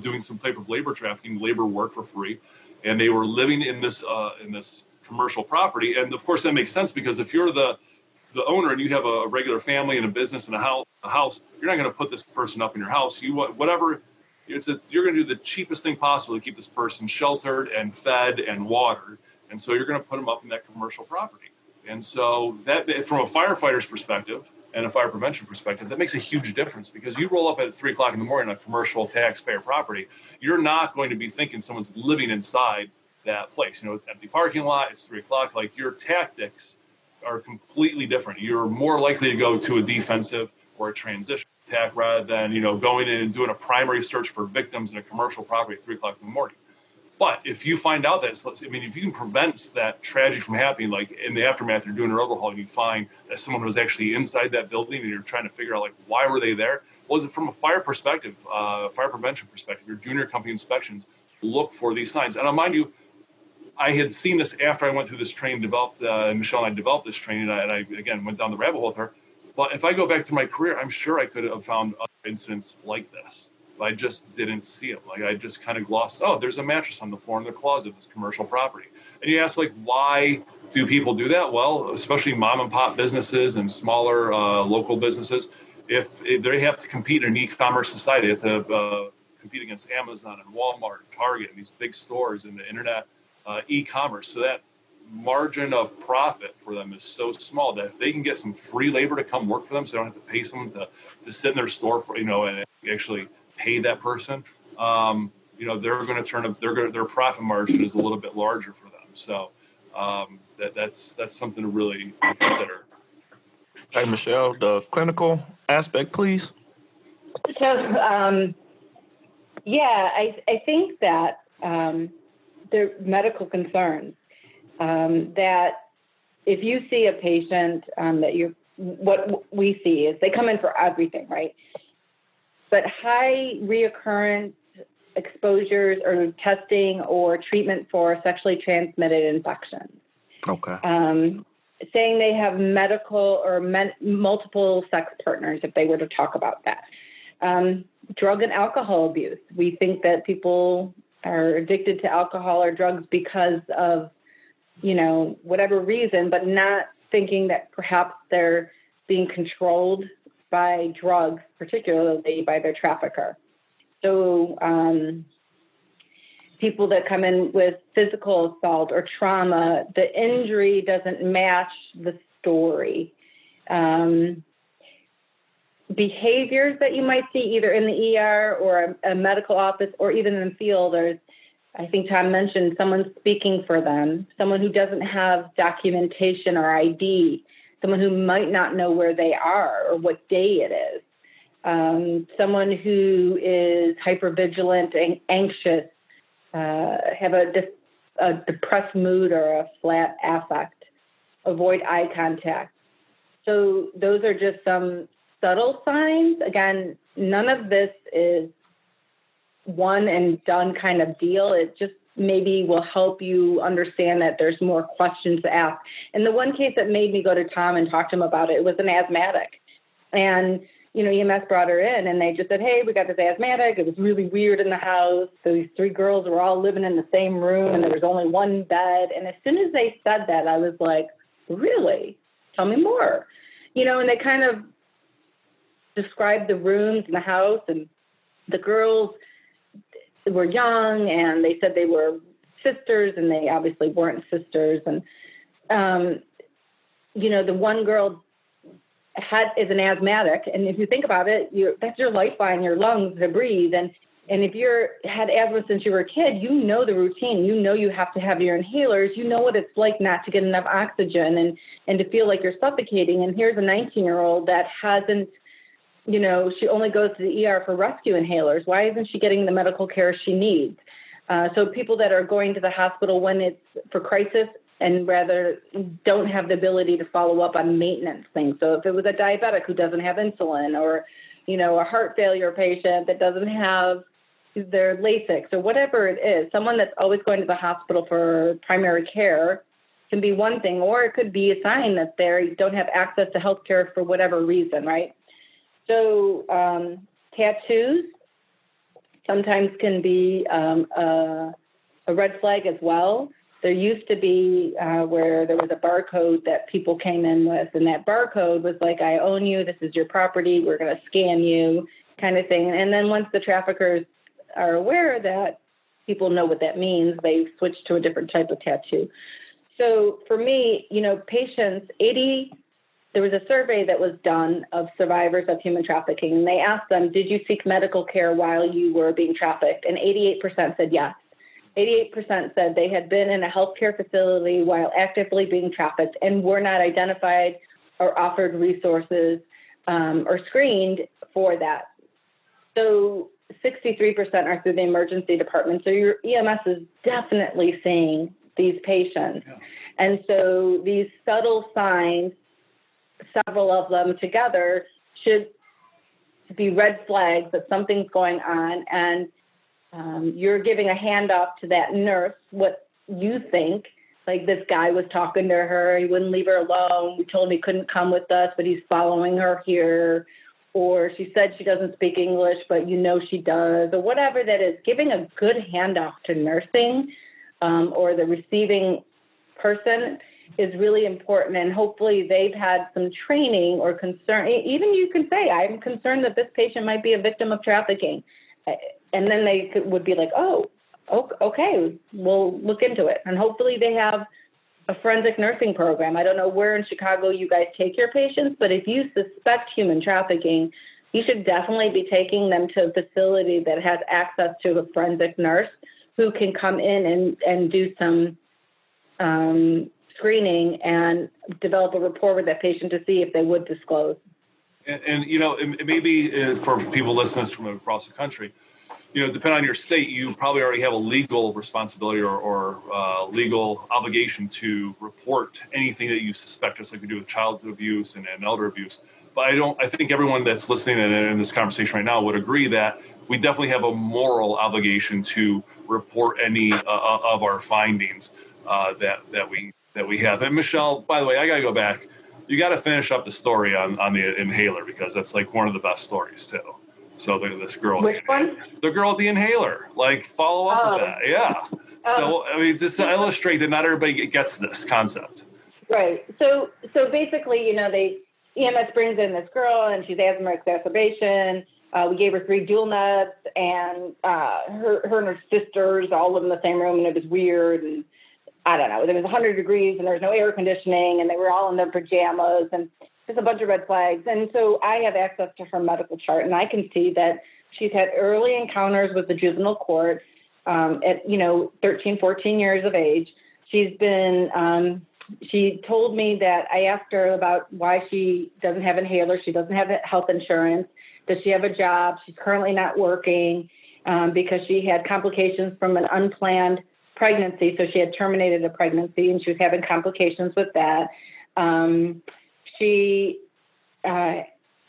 doing some type of labor work for free, and they were living in this commercial property. And of course, that makes sense because if you're the owner and you have a regular family and a business and a house, you're not going to put this person up in your house. You're going to do the cheapest thing possible to keep this person sheltered and fed and watered. And so you're going to put them up in that commercial property. And so that, from a firefighter's perspective and a fire prevention perspective, that makes a huge difference because you roll up at 3 o'clock in the morning on a commercial taxpayer property, you're not going to be thinking someone's living inside that place. It's empty parking lot, it's 3 o'clock, like your tactics are completely different. You're more likely to go to a defensive or a transition attack rather than, going in and doing a primary search for victims in a commercial property at 3 o'clock in the morning. But if you find out that, if you can prevent that tragedy from happening, like in the aftermath, you're doing an overhaul and you find that someone was actually inside that building and you're trying to figure out, like, why were they there? Was it from a fire perspective, fire prevention perspective, your junior company inspections, look for these signs. And I'll mind you, I had seen this after I went through this training, Michelle and I developed this training, and I again, went down the rabbit hole with her. But if I go back through my career, I'm sure I could have found other incidents like this. I just didn't see it. Like I just kind of glossed, there's a mattress on the floor in the closet of this commercial property. And you ask, like, why do people do that? Well, especially mom and pop businesses and smaller local businesses, if they have to compete in an e-commerce society, they have to compete against Amazon and Walmart and Target and these big stores in the internet e-commerce. So that margin of profit for them is so small that if they can get some free labor to come work for them, so they don't have to pay someone to sit in their store for, and actually pay that person, they're going to their profit margin is a little bit larger for them. So that's something to really consider. Hey, Michelle, the clinical aspect, please. So, I think that the medical concerns, that if you see a patient what we see is they come in for everything, right? But high reoccurrence exposures or testing or treatment for sexually transmitted infections. Okay. Saying they have medical or multiple sex partners, if they were to talk about that. Drug and alcohol abuse. We think that people are addicted to alcohol or drugs because of, whatever reason, but not thinking that perhaps they're being controlled by drugs, particularly by their trafficker. So people that come in with physical assault or trauma, the injury doesn't match the story. Behaviors that you might see either in the ER or a medical office or even in the field, I think Tom mentioned someone speaking for them, someone who doesn't have documentation or ID, someone who might not know where they are or what day it is, someone who is hypervigilant and anxious, have a depressed mood or a flat affect, avoid eye contact. So those are just some subtle signs. Again, none of this is one and done kind of deal. It just maybe will help you understand that there's more questions to ask. And the one case that made me go to Tom and talk to him about it was an asthmatic. And EMS brought her in and they just said, hey, we got this asthmatic. It was really weird in the house. So these 3 girls were all living in the same room and there was only one bed. And as soon as they said that, I was like, really? Tell me more. And they kind of described the rooms in the house, and the girls were young and they said they were sisters and they obviously weren't sisters. And, the one girl is an asthmatic. And if you think about it, that's your lifeline, your lungs to breathe. And if you're had asthma since you were a kid, the routine, you have to have your inhalers, what it's like not to get enough oxygen and to feel like you're suffocating. And here's a 19-year-old that hasn't, she only goes to the ER for rescue inhalers. Why isn't she getting the medical care she needs? So people that are going to the hospital when it's for crisis and rather don't have the ability to follow up on maintenance things. So if it was a diabetic who doesn't have insulin, or, a heart failure patient that doesn't have their Lasix or whatever it is, someone that's always going to the hospital for primary care can be one thing, or it could be a sign that they don't have access to health care for whatever reason, right? So tattoos sometimes can be a red flag as well. There used to be where there was a barcode that people came in with, and that barcode was like, I own you, this is your property, we're going to scan you, kind of thing. And then once the traffickers are aware that people know what that means, they switch to a different type of tattoo. So for me, patients, there was a survey that was done of survivors of human trafficking, and they asked them, did you seek medical care while you were being trafficked? And 88% said yes. 88% said they had been in a healthcare facility while actively being trafficked and were not identified or offered resources or screened for that. So 63% are through the emergency department. So your EMS is definitely seeing these patients. Yeah. And so these subtle signs, several of them together, should be red flags that something's going on, and you're giving a handoff to that nurse what you think, like this guy was talking to her, he wouldn't leave her alone, we told him he couldn't come with us, but he's following her here, or she said she doesn't speak English, but she does, or whatever that is. Giving a good handoff to nursing or the receiving person is really important, and hopefully they've had some training or concern. Even you can say, I'm concerned that this patient might be a victim of trafficking. And then they would be like, oh, okay, we'll look into it. And hopefully they have a forensic nursing program. I don't know where in Chicago you guys take your patients, but if you suspect human trafficking, you should definitely be taking them to a facility that has access to a forensic nurse who can come in and do some screening and develop a rapport with that patient to see if they would disclose. And maybe for people listening from across the country, depending on your state, you probably already have a legal responsibility or legal obligation to report anything that you suspect, just like we do with child abuse and elder abuse. But I think everyone that's listening in this conversation right now would agree that we definitely have a moral obligation to report any of our findings that we have. And Michelle, by the way, I got to go back. You got to finish up the story on the inhaler, because that's like one of the best stories too. So this girl, which one? The girl with the inhaler. Like, follow up with that. Yeah. So just to illustrate that not everybody gets this concept. Right. So basically, EMS brings in this girl and she's asthma exacerbation. We gave her 3 dual nuts, and her and her sisters all live in the same room, and it was weird. And I don't know, there was 100 degrees and there was no air conditioning, and they were all in their pajamas, and just a bunch of red flags. And so I have access to her medical chart, and I can see that she's had early encounters with the juvenile court at 13, 14 years of age. She's been, she told me that I asked her about why she doesn't have inhalers. She doesn't have health insurance. Does she have a job? She's currently not working because she had complications from an unplanned pregnancy. So she had terminated a pregnancy and she was having complications with that.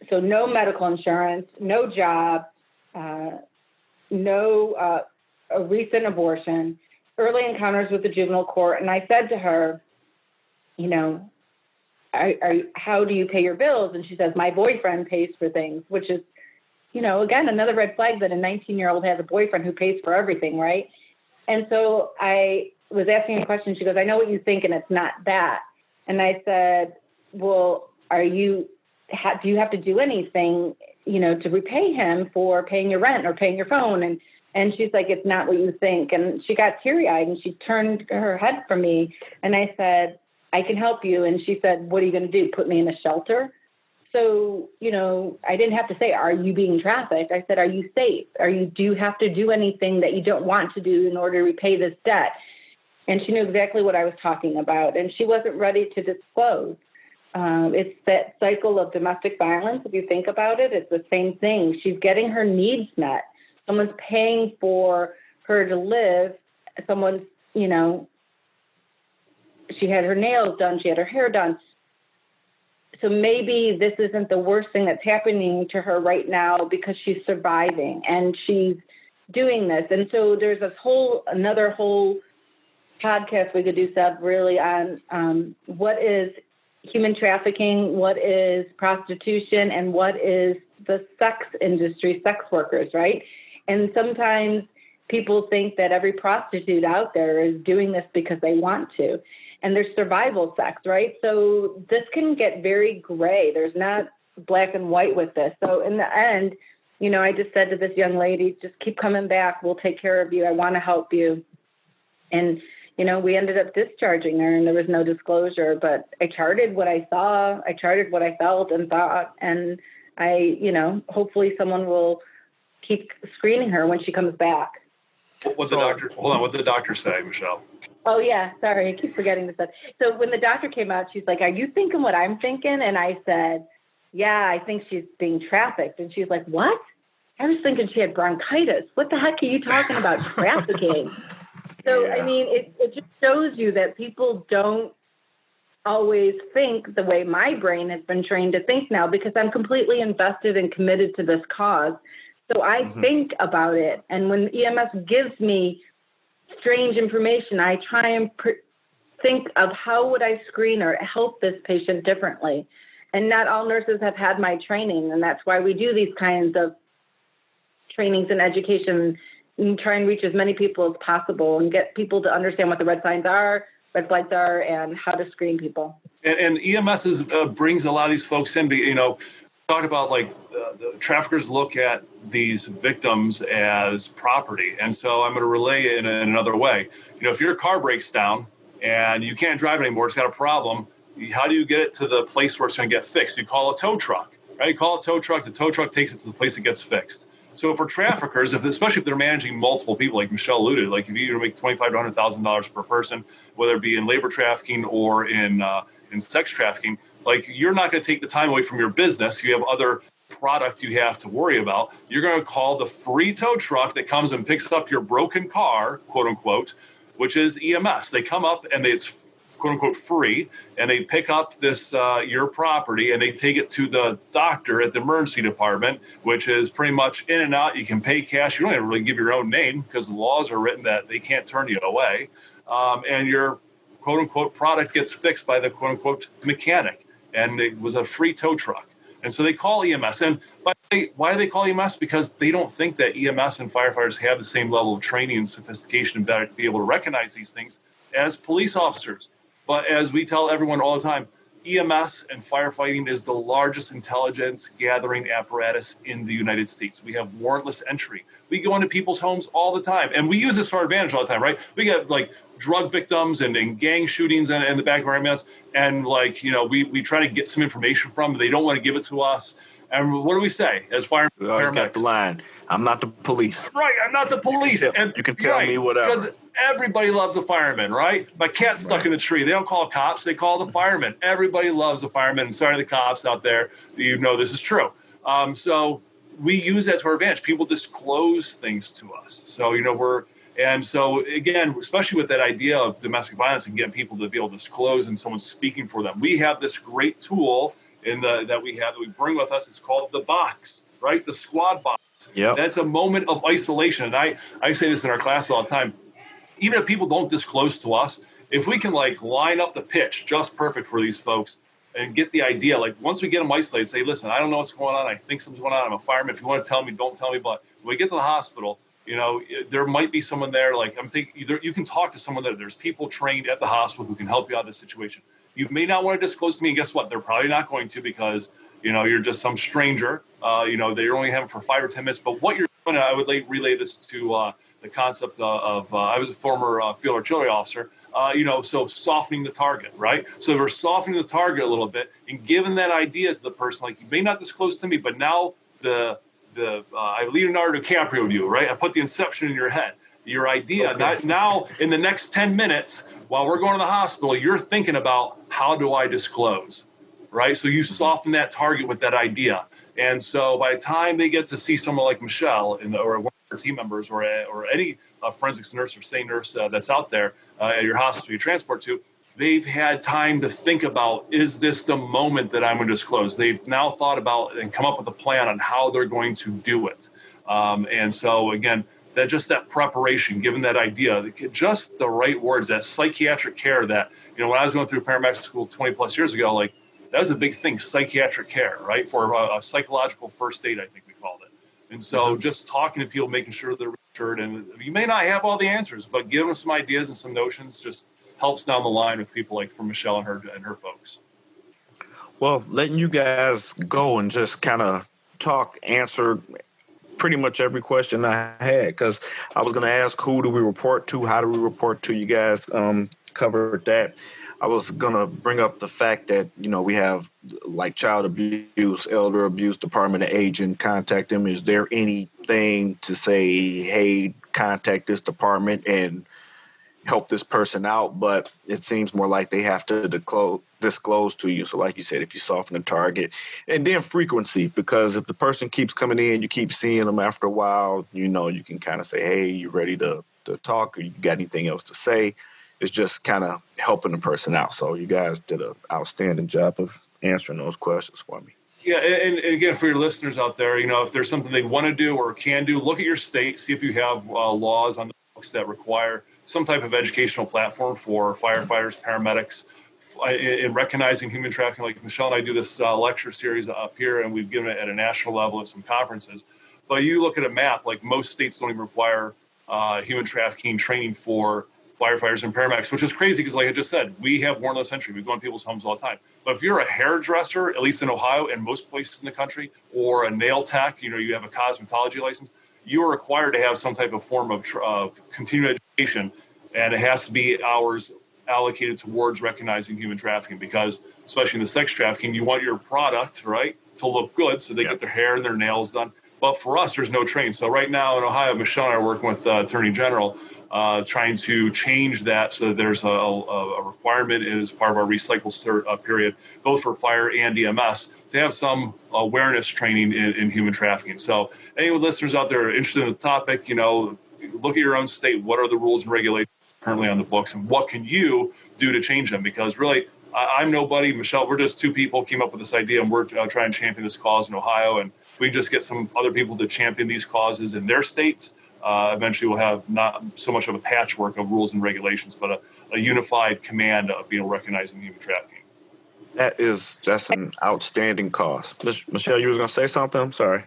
So no medical insurance, no job, no a recent abortion, early encounters with the juvenile court. And I said to her, how do you pay your bills? And she says, my boyfriend pays for things, which is, again, another red flag that a 19-year-old has a boyfriend who pays for everything, right? And so I was asking a question. She goes, I know what you think, and it's not that. And I said, well, do you have to do anything, to repay him for paying your rent or paying your phone? And she's like, it's not what you think. And she got teary-eyed, and she turned her head from me. And I said, I can help you. And she said, what are you going to do? Put me in a shelter? So, I didn't have to say, are you being trafficked? I said, are you safe? Do you have to do anything that you don't want to do in order to repay this debt? And she knew exactly what I was talking about. And she wasn't ready to disclose. It's that cycle of domestic violence. If you think about it, it's the same thing. She's getting her needs met. Someone's paying for her to live. Someone's, she had her nails done. She had her hair done. So maybe this isn't the worst thing that's happening to her right now because she's surviving and she's doing this. And so there's another whole podcast we could do, Seb, really on what is human trafficking, what is prostitution, and what is the sex industry, sex workers, right? And sometimes people think that every prostitute out there is doing this because they want to. And there's survival sex, right? So this can get very gray. There's not black and white with this. So in the end, I just said to this young lady, just keep coming back. We'll take care of you. I want to help you. And, we ended up discharging her, and there was no disclosure, but I charted what I saw. I charted what I felt and thought. And hopefully someone will keep screening her when she comes back. What did the doctor say, Michelle? Oh, yeah. Sorry. I keep forgetting this stuff. So when the doctor came out, she's like, are you thinking what I'm thinking? And I said, yeah, I think she's being trafficked. And she's like, what? I was thinking she had bronchitis. What the heck are you talking about, trafficking? So, yeah. I mean, it just shows you that people don't always think the way my brain has been trained to think now, because I'm completely invested and committed to this cause. So I think about it. And when EMS gives me strange information, I try and think of how would I screen or help this patient differently. And not all nurses have had my training, and that's why we do these kinds of trainings and education and try and reach as many people as possible and get people to understand what the red flags are, and how to screen people. And EMS brings a lot of these folks in, talk about the traffickers look at these victims as property. And so I'm going to relay it in another way. If your car breaks down and you can't drive anymore, it's got a problem, how do you get it to the place where it's going to get fixed? You call a tow truck, right? You call a tow truck, the tow truck takes it to the place it gets fixed. So for traffickers, especially if they're managing multiple people, like Michelle alluded, like if you make $25,000 to $100,000 per person, whether it be in labor trafficking or in sex trafficking, you're not going to take the time away from your business. You have other product you have to worry about. You're going to call the free tow truck that comes and picks up your broken car, quote unquote, which is EMS. They come up and it's quote unquote free, and they pick up this your property and they take it to the doctor at the emergency department, which is pretty much in and out. You can pay cash. You don't even really give your own name because the laws are written that they can't turn you away. And your quote unquote product gets fixed by the quote unquote mechanic, and it was a free tow truck. And so they call EMS. And why do they call EMS? Because they don't think that EMS and firefighters have the same level of training and sophistication to be able to recognize these things as police officers. But as we tell everyone all the time, EMS and firefighting is the largest intelligence gathering apparatus in the United States. We have warrantless entry. We go into people's homes all the time, and we use this to our advantage all the time, right? We get drug victims and gang shootings in the back of our mess, and we try to get some information from them. They don't want to give it to us. And what do we say as firemen? We always got the line, I'm not the police. Right, I'm not the police. You can tell me whatever. Because everybody loves a fireman, right? My cat's stuck in the tree. They don't call cops. They call the firemen. Everybody loves a fireman. And sorry to the cops out there. This is true. So we use that to our advantage. People disclose things to us. So, and so again, especially with that idea of domestic violence and getting people to be able to disclose and someone speaking for them, we have this great tool that we bring with us. It's called the box, right? The squad box. Yeah. That's a moment of isolation. And I say this in our class all the time. Even if people don't disclose to us, if we can line up the pitch just perfect for these folks, and get the idea. Like once we get them isolated, say, listen, I don't know what's going on. I think something's going on. I'm a fireman. If you want to tell me, don't tell me. But when we get to the hospital, there might be someone there. Like I'm thinking, either you can talk to someone there. There's people trained at the hospital who can help you out in this situation. You may not want to disclose to me. And guess what? They're probably not going to, because you're just some stranger. They're only having for 5 or 10 minutes. But what you're doing, I would relay this to the concept of I was a former field artillery officer. So softening the target, right? So we're softening the target a little bit and giving that idea to the person. Like, you may not disclose to me, but now I Leonardo DiCaprio to you, right? I put the Inception in your head. Your idea. Okay. Now, in the next 10 minutes, while we're going to the hospital, you're thinking about, how do I disclose, right? So you soften that target with that idea. And so by the time they get to see someone like Michelle or one of her team members or any forensics nurse or SAE nurse that's out there at your hospital you transport to, they've had time to think about, is this the moment that I'm going to disclose? They've now thought about and come up with a plan on how they're going to do it. And so, again, that preparation, given that idea, just the right words, that psychiatric care that, when I was going through paramedic school 20 plus years ago, like, that was a big thing, psychiatric care, right? For a psychological first aid, I think we called it. And so just talking to people, making sure they're reassured, and you may not have all the answers, but give them some ideas and some notions just helps down the line with people like from Michelle and her folks. Well, letting you guys go and just kind of answer pretty much every question I had, because I was going to ask, who do we report to? How do we report to? You guys covered that. I was going to bring up the fact that, we have like child abuse, elder abuse, Department of Aging, contact them. Is there anything to say, hey, contact this department and help this person out? But it seems more like they have to disclose to you. So like you said, if you soften the target, and then frequency, because if the person keeps coming in, you keep seeing them after a while, you can kind of say, hey, you ready to talk, or you got anything else to say? It's just kind of helping the person out. So you guys did an outstanding job of answering those questions for me. Yeah, and again, for your listeners out there, if there's something they want to do or can do, look at your state, see if you have laws on the books that require some type of educational platform for firefighters, paramedics, in recognizing human trafficking. Like Michelle and I do this lecture series up here, and we've given it at a national level at some conferences. But you look at a map, like most states don't even require human trafficking training for firefighters and paramedics, which is crazy because, like I just said, we have warrantless entry. We go in people's homes all the time. But if you're a hairdresser, at least in Ohio and most places in the country, or a nail tech, you have a cosmetology license, you are required to have some type of form of continuing education, and it has to be hours allocated towards recognizing human trafficking, because especially in the sex trafficking, you want your product, right, to look good, so they get their hair and their nails done. But for us, there's no training. So right now in Ohio, Michelle and I are working with Attorney General, trying to change that so that there's a requirement as part of our recycle period, both for fire and EMS, to have some awareness training in human trafficking. So any listeners out there interested in the topic, look at your own state. What are the rules and regulations currently on the books, and what can you do to change them? Because really, I'm nobody. Michelle, we're just two people came up with this idea, and we're trying to champion this cause in Ohio. And if we just get some other people to champion these causes in their states, eventually we'll have not so much of a patchwork of rules and regulations, but a unified command of being recognizing human trafficking. That's an outstanding cause. Michelle, you was going to say something? I'm sorry.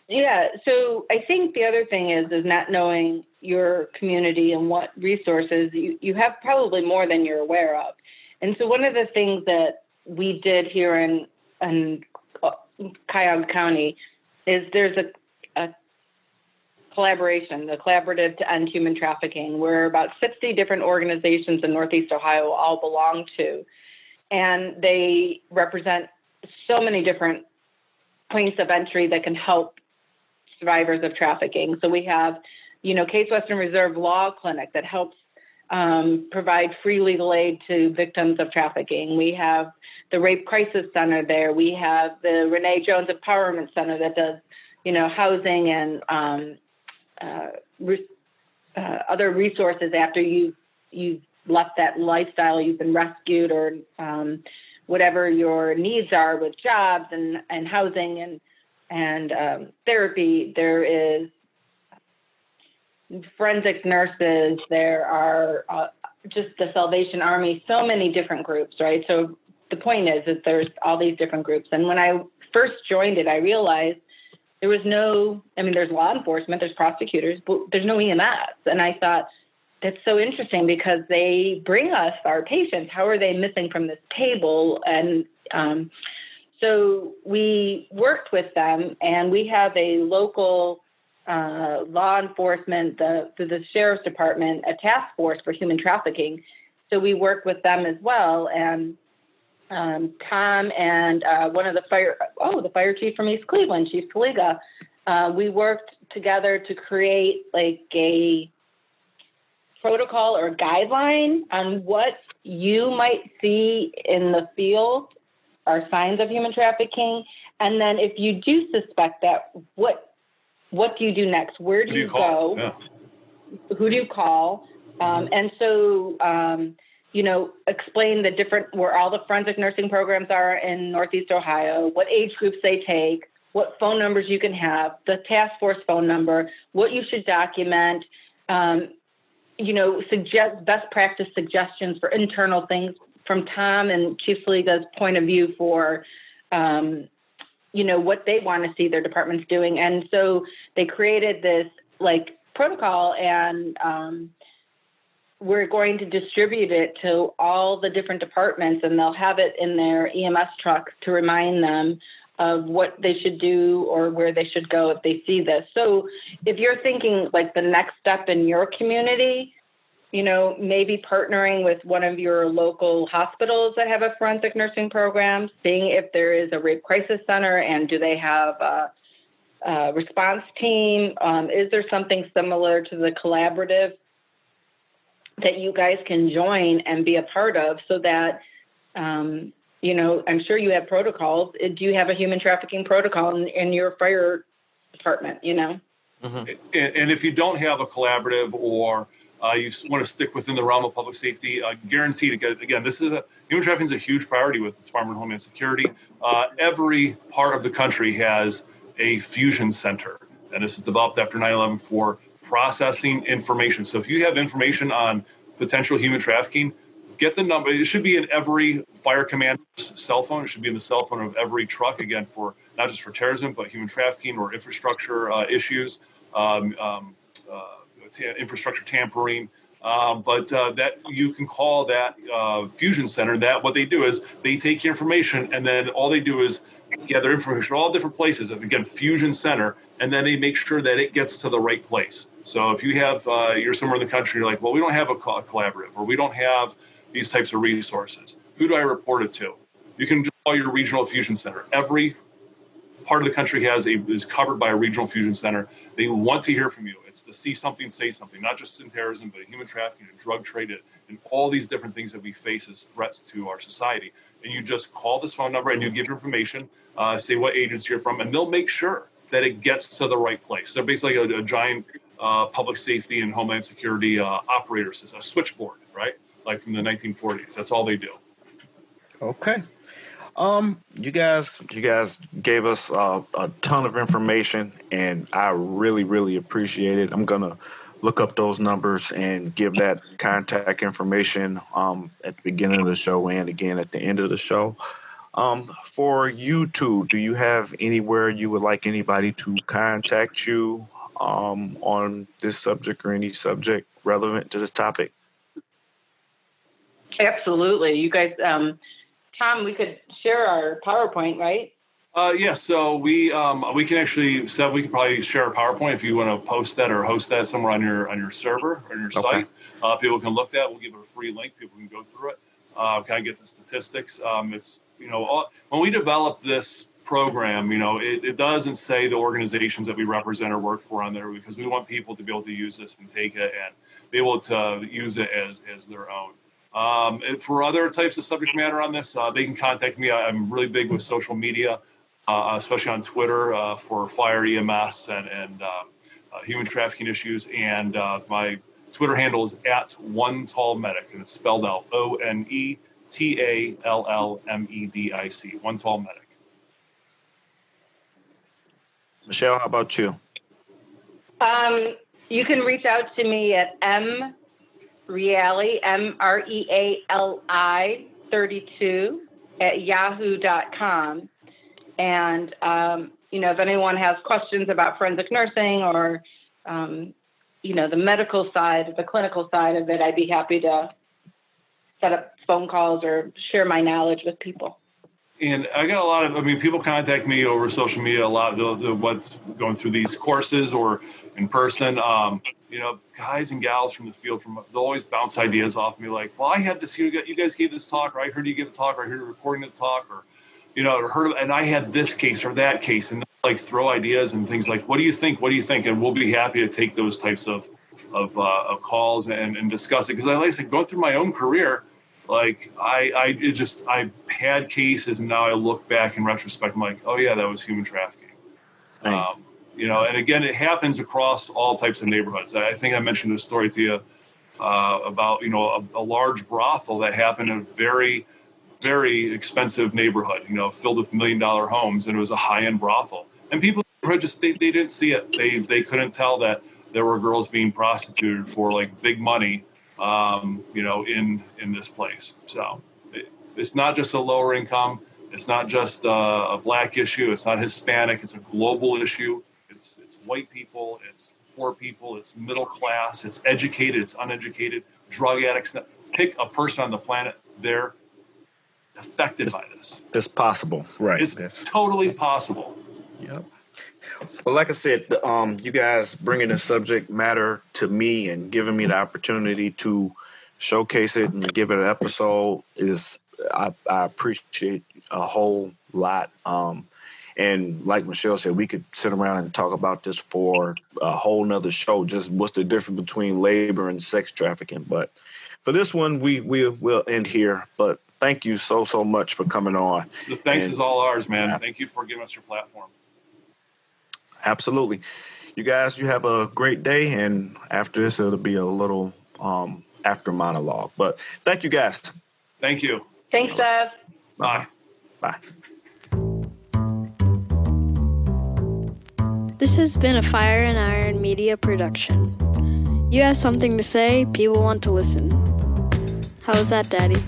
Yeah. So I think the other thing is not knowing your community and what resources you have, probably more than you're aware of. And so one of the things that we did here in Cuyahoga County is there's a collaboration, the Collaborative to End Human Trafficking, where about 60 different organizations in Northeast Ohio all belong to. And they represent so many different points of entry that can help survivors of trafficking. So we have, Case Western Reserve Law Clinic that helps provide free legal aid to victims of trafficking. We have the Rape Crisis Center there. We have the Renee Jones Empowerment Center that does, housing and other resources after you've left that lifestyle, you've been rescued, or whatever your needs are with jobs and housing and therapy. There is forensics nurses. There are just the Salvation Army, so many different groups, right? So the point is that there's all these different groups. And when I first joined it, I realized there was there's law enforcement, there's prosecutors, but there's no EMS. And I thought, that's so interesting because they bring us our patients. How are they missing from this table? And so we worked with them, and we have a local law enforcement, the Sheriff's Department, a task force for human trafficking. So we worked with them as well. And Tom and one of the fire chief from East Cleveland, Chief Kaliga, we worked together to create like a protocol or guideline on what you might see in the field are signs of human trafficking. And then if you do suspect that, what do you do next? Where do you go? Yeah. Who do you call? And so, explain the where all the forensic nursing programs are in Northeast Ohio, what age groups they take, what phone numbers you can have, the task force phone number, what you should document, suggest best practice suggestions for internal things from Tom and Chief Saliga's point of view for, what they want to see their departments doing. And so they created this like protocol, and we're going to distribute it to all the different departments, and they'll have it in their EMS trucks to remind them of what they should do or where they should go if they see this. So if you're thinking like the next step in your community, maybe partnering with one of your local hospitals that have a forensic nursing program, seeing if there is a rape crisis center and do they have a response team? Is there something similar to the collaborative that you guys can join and be a part of so that, I'm sure you have protocols. Do you have a human trafficking protocol in your fire department, Mm-hmm. And if you don't have a collaborative or you want to stick within the realm of public safety, guaranteed, again, human trafficking is a huge priority with the Department of Homeland Security. Every part of the country has a fusion center, and this is developed after 9/11 for processing information. So if you have information on potential human trafficking, get the number. It should be in every fire commander's cell phone. It should be in the cell phone of every truck, again, for not just for terrorism, but human trafficking or infrastructure issues, infrastructure tampering. But that you can call that fusion center. That what they do is they take your information, and then all they do is gather information from all different places. Again, fusion center, and then they make sure that it gets to the right place. So if you have you're somewhere in the country, you're like, well, we don't have a collaborative, or we don't have these types of resources. Who do I report it to? You can just call your regional fusion center. Every part of the country is covered by a regional fusion center. They want to hear from you. It's to see something, say something, not just in terrorism, but in human trafficking and drug trade and all these different things that we face as threats to our society. And you just call this phone number and you give your information, say what agency you're from, and they'll make sure that it gets to the right place. They're basically a giant public safety and homeland security operator system, a switchboard, right? Like from the 1940s. That's all they do. Okay. You guys gave us a ton of information, and I really, really appreciate it. I'm gonna look up those numbers and give that contact information at the beginning of the show and again at the end of the show. For you two, do you have anywhere you would like anybody to contact you on this subject or any subject relevant to this topic? Absolutely. You guys, Tom, we could share our PowerPoint, right? Yeah, so we can actually, Seb, we can probably share a PowerPoint if you want to post that or host that somewhere on your server or your site. People can look at that. We'll give it a free link. People can go through it. Kind of get the statistics. It's when we developed this program, it doesn't say the organizations that we represent or work for on there, because we want people to be able to use this and take it and be able to use it as their own. And for other types of subject matter on this, they can contact me. I'm really big with social media, especially on Twitter for fire, EMS, and human trafficking issues. And my Twitter handle is @OneTallMedic, and it's spelled out ONETALLMEDIC. One Tall Medic. Michelle, how about you? You can reach out to me at Reali, MREALI 32 at yahoo.com. And, if anyone has questions about forensic nursing or, the medical side, the clinical side of it, I'd be happy to set up phone calls or share my knowledge with people. And I got a lot of, people contact me over social media a lot, what's going through these courses or in person. Guys and gals from the field, they'll always bounce ideas off me like, well, I had this, you guys gave this talk, or I heard you give a talk, or I heard a recording of the talk, or, and I had this case or that case, and like throw ideas and things like, what do you think? What do you think? And we'll be happy to take those types of calls and discuss it. Because like I said, going through my own career, like I had cases, and now I look back in retrospect, I'm like, oh yeah, that was human trafficking. Right. And again, it happens across all types of neighborhoods. I think I mentioned this story to you about, a large brothel that happened in a very, very expensive neighborhood, filled with $1 million homes, and it was a high-end brothel. And people just, they didn't see it. They couldn't tell that there were girls being prostituted for like big money, in this place. So it's not just a lower income. It's not just a black issue. It's not Hispanic. It's a global issue. It's white people. It's poor people. It's middle class. It's educated. It's uneducated. Drug addicts. Pick a person on the planet. They're affected by this. It's possible, right? It's totally possible. Yep. Well, like I said, you guys bringing the subject matter to me and giving me the opportunity to showcase it and give it an episode I appreciate a whole lot. And like Michelle said, we could sit around and talk about this for a whole nother show. Just what's the difference between labor and sex trafficking. But for this one, we'll end here. But thank you so much for coming on. The thanks is all ours, man. Thank you for giving us your platform. Absolutely. You guys, you have a great day. And after this, it'll be a little after monologue. But thank you, guys. Thank you. Thanks, Seth. Bye. Bye. This has been a Fire and Iron Media production. You have something to say, people want to listen. How's that, Daddy?